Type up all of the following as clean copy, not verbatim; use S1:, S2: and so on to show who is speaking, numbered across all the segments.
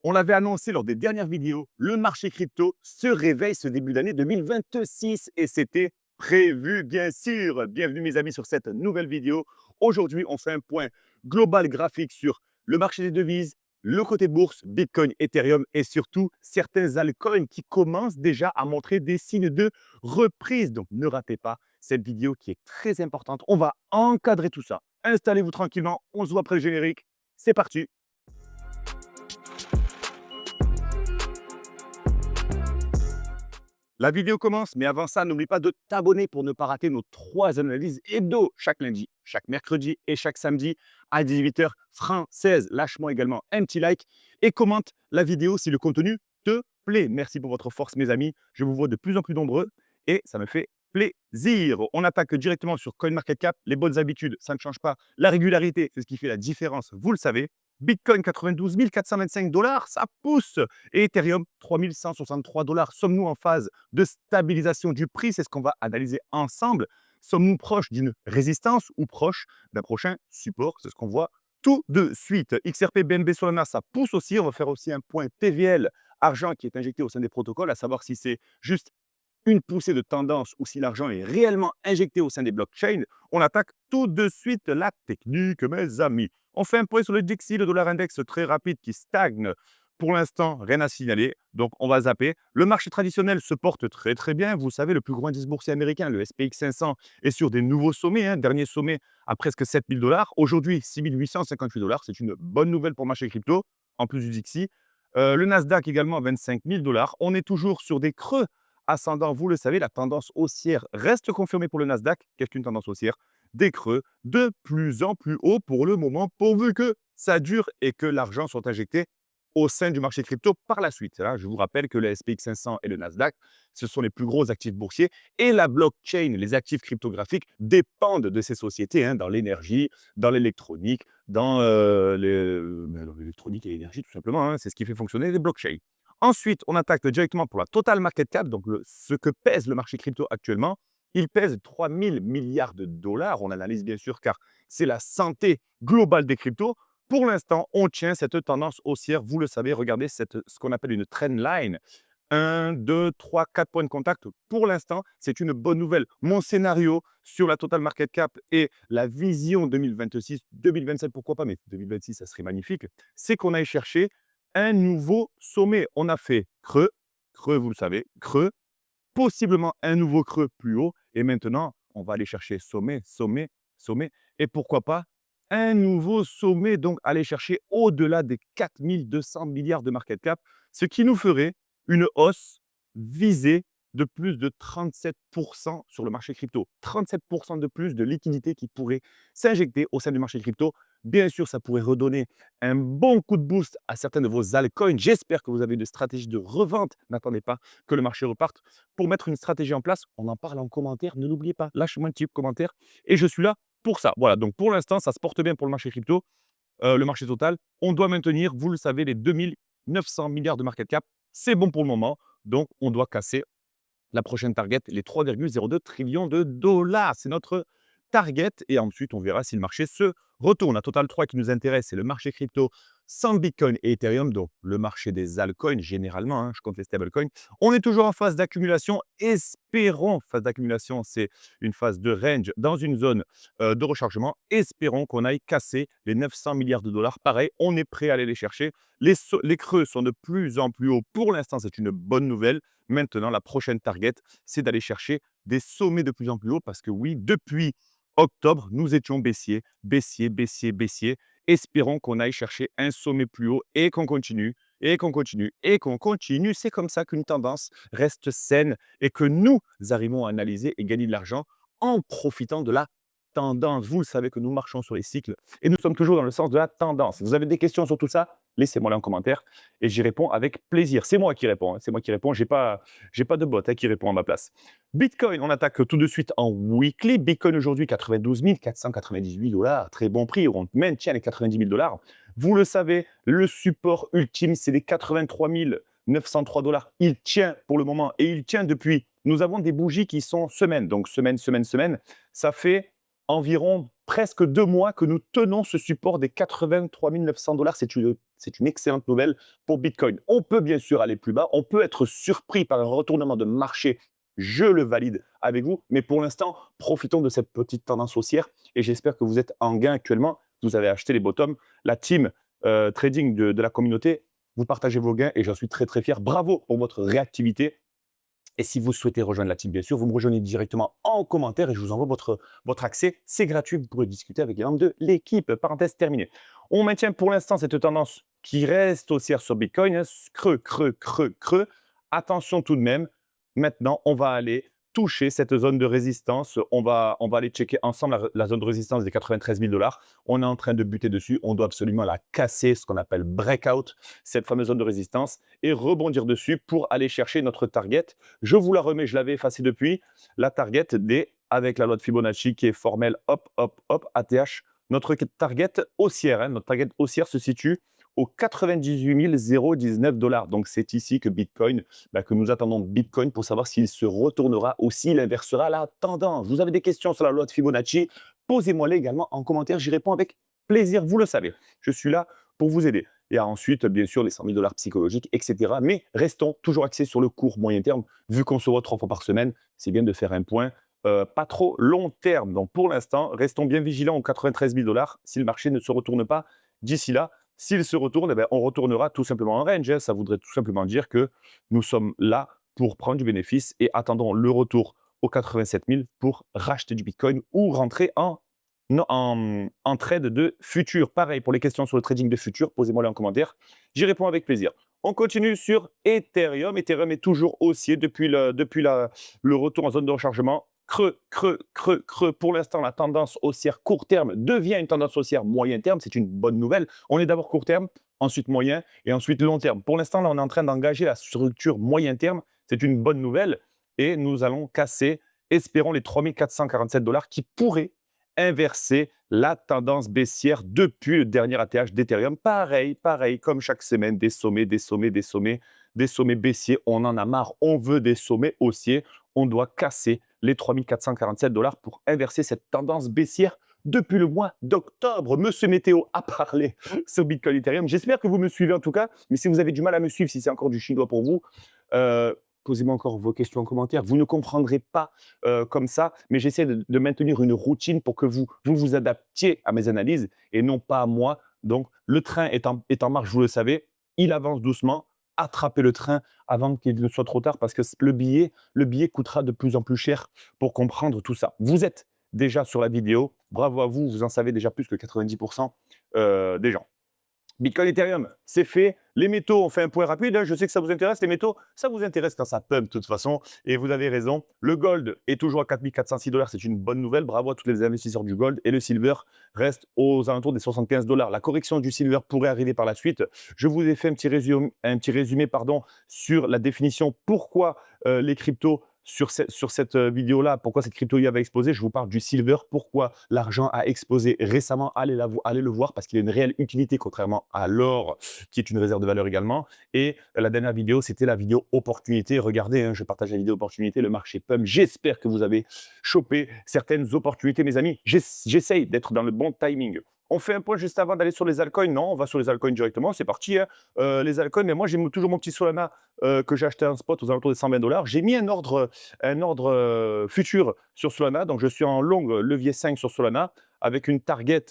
S1: On l'avait annoncé lors des dernières vidéos, le marché crypto se réveille ce début d'année 2026 et c'était prévu bien sûr. Bienvenue mes amis sur cette nouvelle vidéo. Aujourd'hui, on fait un point global graphique sur le marché des devises, le côté bourse, Bitcoin, Ethereum et surtout certains altcoins qui commencent déjà à montrer des signes de reprise. Donc ne ratez pas cette vidéo qui est très importante. On va encadrer tout ça. Installez-vous tranquillement, on se voit après le générique. C'est parti. La vidéo commence, mais avant ça, n'oublie pas de t'abonner pour ne pas rater nos 3 analyses hebdo chaque lundi, chaque mercredi et chaque samedi à 18h française. Lâche-moi également un petit like et commente la vidéo si le contenu te plaît. Merci pour votre force, mes amis. Je vous vois de plus en plus nombreux et ça me fait plaisir. On attaque directement sur CoinMarketCap. Les bonnes habitudes, ça ne change pas. La régularité, c'est ce qui fait la différence, vous le savez. Bitcoin 92 425 dollars, ça pousse. Et Ethereum 3 163 dollars. Sommes-nous en phase de stabilisation du prix? C'est ce qu'on va analyser ensemble. Sommes-nous proches d'une résistance ou proches d'un prochain support? C'est ce qu'on voit tout de suite. XRP, BNB, Solana, ça pousse aussi. On va faire aussi un point TVL, argent qui est injecté au sein des protocoles, à savoir si c'est juste une poussée de tendance ou si l'argent est réellement injecté au sein des blockchains. On attaque tout de suite la technique, mes amis. On fait un point sur le DXY, le dollar index très rapide qui stagne. Pour l'instant, rien à signaler, donc on va zapper. Le marché traditionnel se porte très très bien. Vous savez, le plus gros indice boursier américain, le SPX 500, est sur des nouveaux sommets. Dernier sommet à presque 7 000 dollars. Aujourd'hui, 6 858 dollars. C'est une bonne nouvelle pour le marché crypto, en plus du DXY. Le Nasdaq également, 25 000 dollars. On est toujours sur des creux ascendant, vous le savez, la tendance haussière reste confirmée pour le Nasdaq. Qu'est-ce qu'une tendance haussière? Des creux de plus en plus haut pour le moment, pourvu que ça dure et que l'argent soit injecté au sein du marché crypto par la suite. Hein. Je vous rappelle que le SPX 500 et le Nasdaq, ce sont les plus gros actifs boursiers et la blockchain, les actifs cryptographiques dépendent de ces sociétés hein, dans l'énergie, dans l'électronique, dans l'électronique et l'énergie tout simplement. Hein. C'est ce qui fait fonctionner les blockchains. Ensuite, on attaque directement pour la total market cap, donc ce que pèse le marché crypto actuellement. Il pèse 3 000 milliards de dollars. On analyse bien sûr car c'est la santé globale des cryptos. Pour l'instant, on tient cette tendance haussière. Vous le savez, regardez ce qu'on appelle une trend line. 1, 2, 3, 4 points de contact. Pour l'instant, c'est une bonne nouvelle. Mon scénario sur la total market cap et la vision 2026, 2027, pourquoi pas, mais 2026, ça serait magnifique, c'est qu'on aille chercher un nouveau sommet. On a fait creux, creux, vous le savez, creux, possiblement un nouveau creux plus haut. Et maintenant, on va aller chercher sommet, sommet, sommet. Et pourquoi pas un nouveau sommet, donc aller chercher au-delà des 4 200 milliards de market cap, ce qui nous ferait une hausse visée de plus de 37% sur le marché crypto. 37% de plus de liquidité qui pourrait s'injecter au sein du marché crypto. Bien sûr, ça pourrait redonner un bon coup de boost à certains de vos altcoins. J'espère que vous avez une stratégie de revente. N'attendez pas que le marché reparte. Pour mettre une stratégie en place, on en parle en commentaire. Ne l'oubliez pas, lâchez-moi un petit commentaire. Et je suis là pour ça. Voilà, donc pour l'instant, ça se porte bien pour le marché crypto, le marché total. On doit maintenir, vous le savez, les 2 900 milliards de market cap. C'est bon pour le moment. Donc, on doit casser la prochaine target, les 3,02 trillions de dollars. C'est notre target. Et ensuite, on verra si le marché se retourne. La Total 3 qui nous intéresse, c'est le marché crypto sans Bitcoin et Ethereum, donc le marché des altcoins généralement, hein, je compte les stablecoins. On est toujours en phase d'accumulation. Espérons, phase d'accumulation, c'est une phase de range dans une zone de rechargement. Espérons qu'on aille casser les 900 milliards de dollars. Pareil, on est prêt à aller les chercher. Les creux sont de plus en plus hauts. Pour l'instant, c'est une bonne nouvelle. Maintenant, la prochaine target, c'est d'aller chercher des sommets de plus en plus hauts parce que oui, depuis octobre, nous étions baissiers, baissiers, baissiers, baissiers. Espérons qu'on aille chercher un sommet plus haut et qu'on continue, et qu'on continue, et qu'on continue. C'est comme ça qu'une tendance reste saine et que nous arrivons à analyser et gagner de l'argent en profitant de la tendance. Vous le savez que nous marchons sur les cycles et nous sommes toujours dans le sens de la tendance. Vous avez des questions sur tout ça? Laissez-moi là en commentaire et j'y réponds avec plaisir. C'est moi qui réponds, hein, c'est moi qui réponds. J'ai pas de bot hein, qui répond à ma place. Bitcoin, on attaque tout de suite en weekly. Bitcoin aujourd'hui, 92 498 dollars. Très bon prix. On maintient les 90 000 dollars. Vous le savez, le support ultime, c'est les 83 903 dollars. Il tient pour le moment et il tient depuis. Nous avons des bougies qui sont semaine. Donc, semaine, semaine, semaine. Ça fait environ presque 2 mois que nous tenons ce support des 83 900 $. C'est une excellente nouvelle pour Bitcoin. On peut bien sûr aller plus bas, on peut être surpris par un retournement de marché, je le valide avec vous, mais pour l'instant, profitons de cette petite tendance haussière et j'espère que vous êtes en gain actuellement. Vous avez acheté les bottoms. La team trading de la communauté, vous partagez vos gains et j'en suis très très fier. Bravo pour votre réactivité. Et si vous souhaitez rejoindre la team, bien sûr, vous me rejoignez directement en commentaire et je vous envoie votre accès. C'est gratuit, vous pourrez discuter avec les membres de l'équipe. Parenthèse terminée. On maintient pour l'instant cette tendance qui reste haussière sur Bitcoin. Hein, creux, creux, creux, creux. Attention tout de même. Maintenant, on va aller toucher cette zone de résistance. On va aller checker ensemble la zone de résistance des 93 000 $. On est en train de buter dessus. On doit absolument la casser, ce qu'on appelle breakout, cette fameuse zone de résistance, et rebondir dessus pour aller chercher notre target. Je vous la remets, je l'avais effacée depuis. La target avec la loi de Fibonacci qui est formelle, hop, hop, hop, ATH. Notre target haussière, notre target haussière se situe aux 98 019 $. Donc, c'est ici que Bitcoin, que nous attendons Bitcoin pour savoir s'il se retournera ou s'il inversera la tendance. Vous avez des questions sur la loi de Fibonacci, posez-moi-les également en commentaire. J'y réponds avec plaisir, vous le savez. Je suis là pour vous aider. Et ensuite, bien sûr, les 100 000 $ psychologiques, etc. Mais restons toujours axés sur le court moyen terme. Vu qu'on se voit 3 fois par semaine, c'est bien de faire un point pas trop long terme. Donc, pour l'instant, restons bien vigilants aux 93 000 $ si le marché ne se retourne pas d'ici là. S'il se retourne, on retournera tout simplement en range. Hein. Ça voudrait tout simplement dire que nous sommes là pour prendre du bénéfice et attendons le retour aux 87 000 pour racheter du Bitcoin ou rentrer en trade de futur. Pareil, pour les questions sur le trading de futur, posez-moi-les en commentaire. J'y réponds avec plaisir. On continue sur Ethereum. Ethereum est toujours haussier depuis le retour en zone de rechargement. Creux, creux, creux, creux. Pour l'instant, la tendance haussière court terme devient une tendance haussière moyen terme. C'est une bonne nouvelle. On est d'abord court terme, ensuite moyen et ensuite long terme. Pour l'instant, là, on est en train d'engager la structure moyen terme. C'est une bonne nouvelle et nous allons casser, espérons, les 3 447 $ qui pourraient inverser la tendance baissière depuis le dernier ATH d'Ethereum. Pareil, comme chaque semaine, des sommets, des sommets, des sommets, des sommets baissiers. On en a marre, on veut des sommets haussiers. On doit casser les 3 447 $ pour inverser cette tendance baissière depuis le mois d'octobre. Monsieur Météo a parlé sur Bitcoin Ethereum. J'espère que vous me suivez en tout cas, mais si vous avez du mal à me suivre, si c'est encore du chinois pour vous, posez-moi encore vos questions en commentaire. Vous ne comprendrez pas comme ça, mais j'essaie de maintenir une routine pour que vous adaptiez à mes analyses et non pas à moi. Donc, le train est en marche, vous le savez, il avance doucement. Attrapez le train avant qu'il ne soit trop tard parce que le billet coûtera de plus en plus cher pour comprendre tout ça. Vous êtes déjà sur la vidéo, bravo à vous, vous en savez déjà plus que 90% des gens. Bitcoin, Ethereum, c'est fait. Les métaux, on fait un point rapide. Hein. Je sais que ça vous intéresse. Les métaux, ça vous intéresse quand ça pump de toute façon. Et vous avez raison. Le gold est toujours à 4 406 $. C'est une bonne nouvelle. Bravo à tous les investisseurs du gold. Et le silver reste aux alentours des 75 $. La correction du silver pourrait arriver par la suite. Je vous ai fait un petit résumé sur la définition. Pourquoi les cryptos sur cette vidéo-là, pourquoi cette crypto avait explosé. Je vous parle du silver, pourquoi l'argent a explosé récemment. Allez le voir parce qu'il a une réelle utilité, contrairement à l'or, qui est une réserve de valeur également. Et la dernière vidéo, c'était la vidéo opportunité. Regardez, hein, je partage la vidéo opportunité, le marché pump. J'espère que vous avez chopé certaines opportunités, mes amis. J'essaye d'être dans le bon timing. On fait un point juste avant d'aller sur les altcoins. Non, on va sur les altcoins directement. C'est parti. Hein. Les altcoins, mais moi, j'ai toujours mon petit Solana que j'ai acheté en spot aux alentours des 120 $. J'ai mis un ordre futur sur Solana. Donc, je suis en long levier 5 sur Solana avec une target.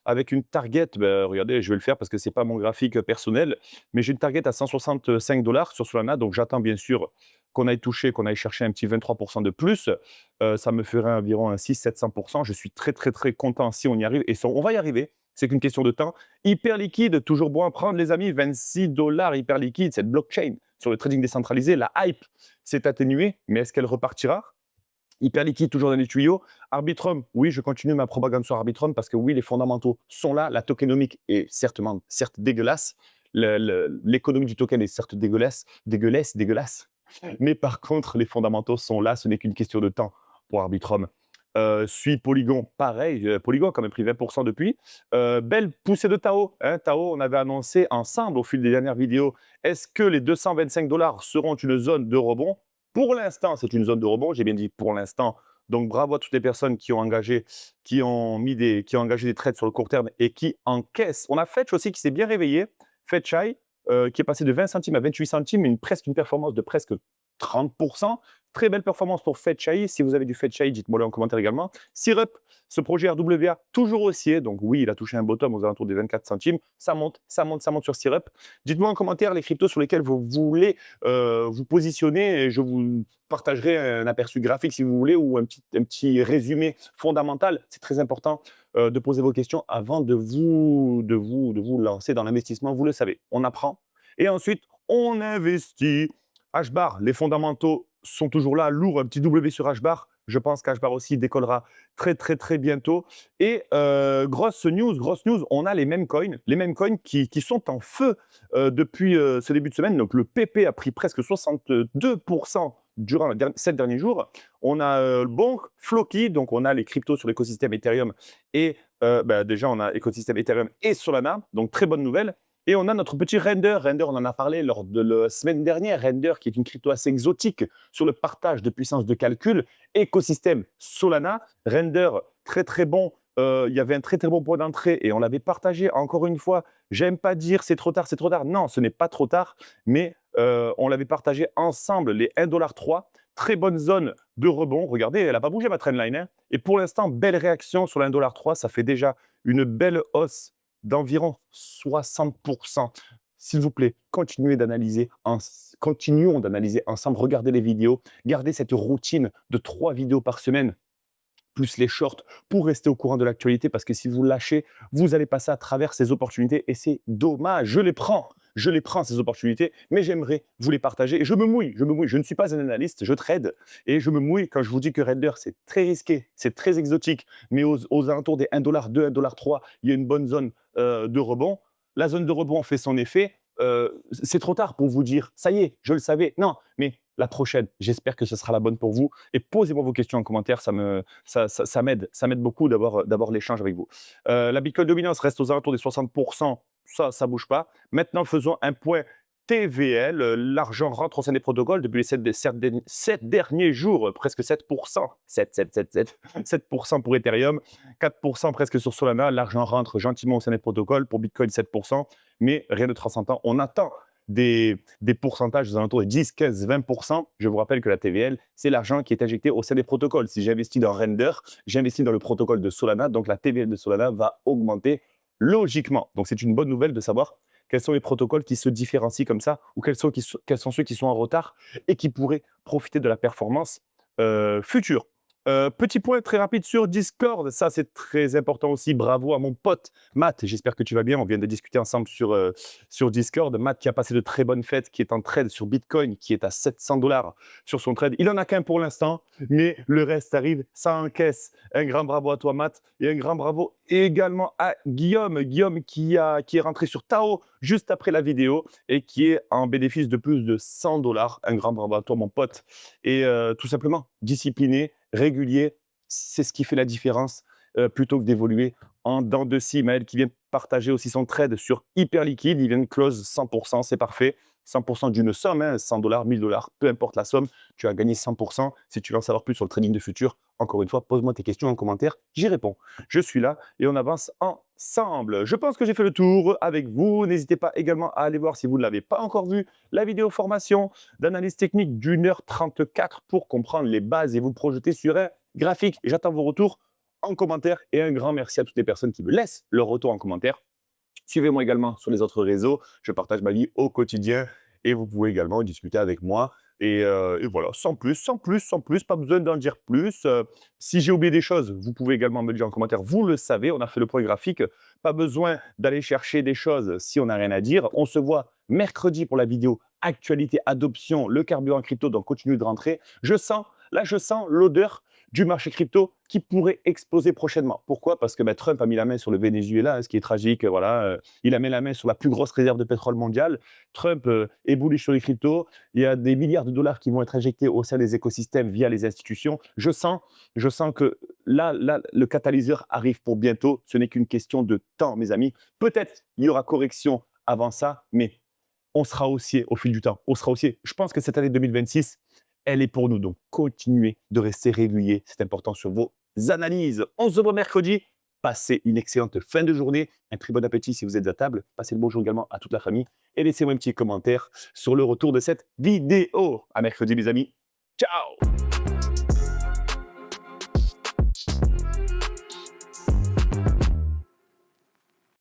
S1: Regardez, je vais le faire parce que ce n'est pas mon graphique personnel, mais j'ai une target à 165 $ sur Solana. Donc, j'attends bien sûr qu'on aille chercher un petit 23% de plus. Ça me ferait environ un 600-700%. Je suis très, très, très content si on y arrive. Et on va y arriver. C'est qu'une question de temps. Hyper liquide, toujours bon à prendre, les amis. 26 $ hyper liquide, cette blockchain sur le trading décentralisé. La hype s'est atténuée, mais est-ce qu'elle repartira? Hyper liquide, toujours dans les tuyaux. Arbitrum, oui, je continue ma propagande sur Arbitrum parce que oui, les fondamentaux sont là. La tokenomique est certes dégueulasse. L'économie du token est certes dégueulasse. Mais par contre, les fondamentaux sont là. Ce n'est qu'une question de temps pour Arbitrum. Suit Polygon, pareil. Polygon a quand même pris 20% depuis. Belle poussée de Tao. Hein, Tao, on avait annoncé ensemble au fil des dernières vidéos. Est-ce que les 225 $ seront une zone de rebond? Pour l'instant, c'est une zone de rebond. J'ai bien dit pour l'instant, Donc, bravo à toutes les personnes qui ont engagé, qui ont engagé des trades sur le court terme et qui encaissent. On a Fetch aussi qui s'est bien réveillé. Fetchai, qui est passé de 20 centimes à 28 centimes, presque une performance de presque 30%. Très belle performance pour Fetchai. Si vous avez du Fetchai, dites-moi-le en commentaire également. Syrup, ce projet RWA, toujours haussier. Donc oui, il a touché un bottom aux alentours des 24 centimes. Ça monte, ça monte, ça monte sur Syrup. Dites-moi en commentaire les cryptos sur lesquels vous voulez vous positionner et je vous partagerai un aperçu graphique si vous voulez ou un petit résumé fondamental. C'est très important de poser vos questions avant de vous lancer dans l'investissement. Vous le savez, on apprend et ensuite on investit. H-bar, les fondamentaux sont toujours là, lourd, un petit W sur H-bar. Je pense qu'H-bar aussi décollera très, très, très bientôt. Et grosse news, on a les mêmes coins qui sont en feu depuis ce début de semaine. Donc, le PP a pris presque 62% durant les 7 derniers jours. On a Bonk, Floki, donc on a les cryptos sur l'écosystème Ethereum. Et déjà, on a l'écosystème Ethereum et Solana. Donc, très bonne nouvelle. Et on a notre petit Render. Render, on en a parlé lors de la semaine dernière. Render, qui est une crypto assez exotique sur le partage de puissance de calcul. Écosystème Solana. Render, très très bon. Il y avait un très très bon point d'entrée et on l'avait partagé. Encore une fois, j'aime pas dire c'est trop tard, c'est trop tard. Non, ce n'est pas trop tard, mais on l'avait partagé ensemble, les 1,3 $. Très bonne zone de rebond. Regardez, elle n'a pas bougé ma trendline, hein. Et pour l'instant, belle réaction sur le 1,3 $. Ça fait déjà une belle hausse d'environ 60%. S'il vous plaît, continuons d'analyser ensemble, regardez les vidéos, gardez cette routine de 3 vidéos par semaine, plus les shorts, pour rester au courant de l'actualité, parce que si vous lâchez, vous allez passer à travers ces opportunités et c'est dommage. Je les prends ces opportunités, mais j'aimerais vous les partager. Et je me mouille. Je ne suis pas un analyste, je trade et je me mouille quand je vous dis que Render, c'est très risqué, c'est très exotique, mais aux alentours des 1,2 $, 1,3 $, il y a une bonne zone de rebond. La zone de rebond fait son effet. C'est trop tard pour vous dire, ça y est, je le savais. Non, mais la prochaine, j'espère que ce sera la bonne pour vous. Et posez-moi vos questions en commentaire, ça m'aide beaucoup d'avoir l'échange avec vous. La Bitcoin dominance reste aux alentours des 60%, ça ne bouge pas. Maintenant, faisons un point TVL. L'argent rentre au sein des protocoles depuis les 7 derniers jours, presque 7%. 7% pour Ethereum, 4% presque sur Solana. L'argent rentre gentiment au sein des protocoles. Pour Bitcoin, 7%, mais rien de transcendant. On attend des pourcentages aux alentours de 10, 15, 20%. Je vous rappelle que la TVL, c'est l'argent qui est injecté au sein des protocoles. Si j'investis dans Render, j'investis dans le protocole de Solana, donc la TVL de Solana va augmenter logiquement. Donc, c'est une bonne nouvelle de savoir quels sont les protocoles qui se différencient comme ça ou quels sont ceux qui sont en retard et qui pourraient profiter de la performance future. Petit point très rapide sur Discord, ça c'est très important aussi. Bravo à mon pote Matt, j'espère que tu vas bien. On vient de discuter ensemble sur Discord. Matt qui a passé de très bonnes fêtes, qui est en trade sur Bitcoin, qui est à 700 $ sur son trade. Il n'en a qu'un pour l'instant, mais le reste arrive, ça encaisse. Un grand bravo à toi Matt et un grand bravo également à Guillaume. Guillaume qui est rentré sur Tao juste après la vidéo et qui est en bénéfice de plus de 100 $. Un grand bravo à toi mon pote. Et tout simplement, discipliné, régulier, c'est ce qui fait la différence plutôt que d'évoluer en dents de scie. Maël qui vient de partager aussi son trade sur Hyperliquide, il vient de close 100%, c'est parfait. 100% d'une somme, hein, 100 $, 1000 $, peu importe la somme, tu as gagné 100%. Si tu veux en savoir plus sur le trading de futur, encore une fois, pose-moi tes questions en commentaire, j'y réponds. Je suis là et on avance ensemble. Je pense que j'ai fait le tour avec vous. N'hésitez pas également à aller voir, si vous ne l'avez pas encore vu, la vidéo formation d'analyse technique d'1h34 pour comprendre les bases et vous projeter sur un graphique. J'attends vos retours en commentaire et un grand merci à toutes les personnes qui me laissent leur retour en commentaire. Suivez-moi également sur les autres réseaux. Je partage ma vie au quotidien et vous pouvez également discuter avec moi. Et voilà, sans plus, pas besoin d'en dire plus. Si j'ai oublié des choses, vous pouvez également me le dire en commentaire. Vous le savez, on a fait le point graphique. Pas besoin d'aller chercher des choses si on n'a rien à dire. On se voit mercredi pour la vidéo actualité, adoption, le carburant crypto, donc continue de rentrer. Je sens l'odeur du marché crypto qui pourrait exploser prochainement. Pourquoi? Parce que Trump a mis la main sur le Venezuela, hein, ce qui est tragique. Voilà, il a mis la main sur la plus grosse réserve de pétrole mondiale. Trump est bullish sur les cryptos. Il y a des milliards de dollars qui vont être injectés au sein des écosystèmes via les institutions. Je sens que là, le catalyseur arrive pour bientôt. Ce n'est qu'une question de temps, mes amis. Peut-être il y aura correction avant ça, mais on sera haussier au fil du temps. On sera haussier. Je pense que cette année 2026, elle est pour nous. Donc, continuez de rester régulier. C'est important sur vos analyses. On se voit mercredi. Passez une excellente fin de journée. Un très bon appétit si vous êtes à table. Passez le bonjour également à toute la famille. Et laissez-moi un petit commentaire sur le retour de cette vidéo. À mercredi, mes amis. Ciao!